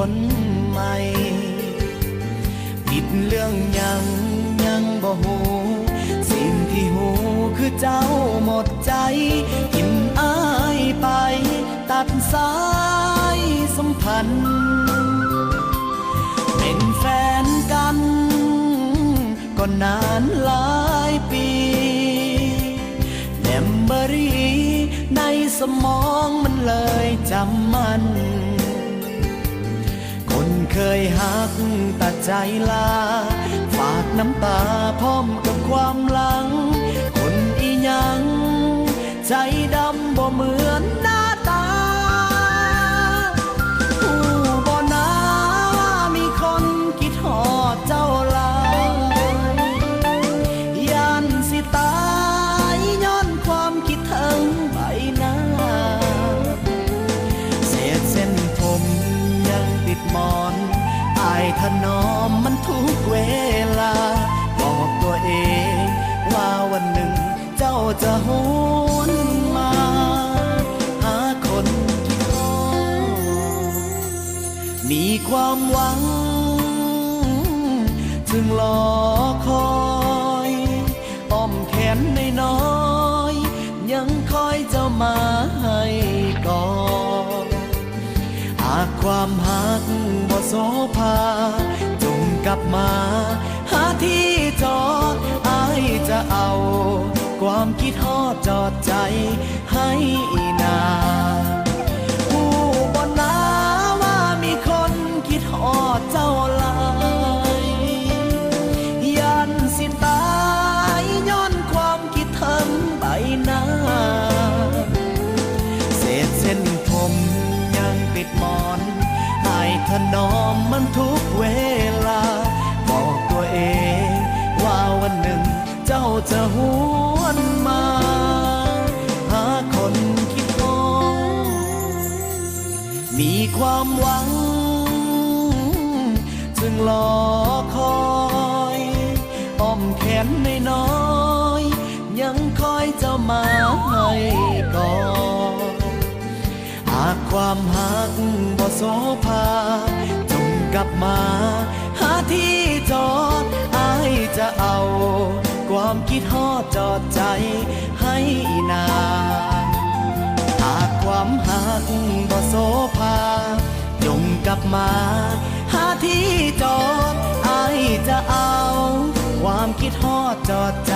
คนใหม่ผิดเรื่องยังบ่หูสิ่งที่หูคือเจ้าหมดใจทิ่มอ้ายไปตัดสายสัมพันธ์เป็นแฟนกันก็นานหลายปีเมมโมรีในสมองมันเลยจำมันคนเคยหักแต่ใจลาฝากน้ำตาพร้อมกับความหลังคนอีหยังใจดำบ่เหมือนหน้าตาผู้บ่นาว่ามีคนคิดฮอดเจ้าหลายยันสิตายย้อนความคิดถึงใบหน้าเศษเส้นผมยังติดหมอนอายถนอมมันทุกเวลาบอกตัวเองว่าวันหนึ่งเจ้าจะหวนมาหาคนที่รอมีความหวังจึงรอคอยอ้อมแขนน้อยๆยังคอยเจ้ามาให้กอดหากความหักบ่โสภาจงกลับมาหาที่จอดอ้ายจะเอาความคิดฮอดจอดใจให้นาผู้บ่นาว่ามีคนคิดฮอดเจ้าหลายยันสิตายย้อนความคิดถึงใบหน้าเศษเส้นผมยังติดหมอนอายถนอมมันทุกเวลาบอกตัวเองว่าวันหนึ่งเจ้าจะหวนมาหาคนคิดฮอดมีความหวังจึงรอคอยอ้อมแขนน้อยๆยังคอยเจ้ามาให้กอดหากความหักบ่โสภาจงกลับมาหาที่จอดอ้ายจะเอาความคิดฮอดจอดใจให้นาหากความหักบ่โสภาจงกลับมาหาที่จอดอ้ายจะเอาความคิดฮอดจอดใจ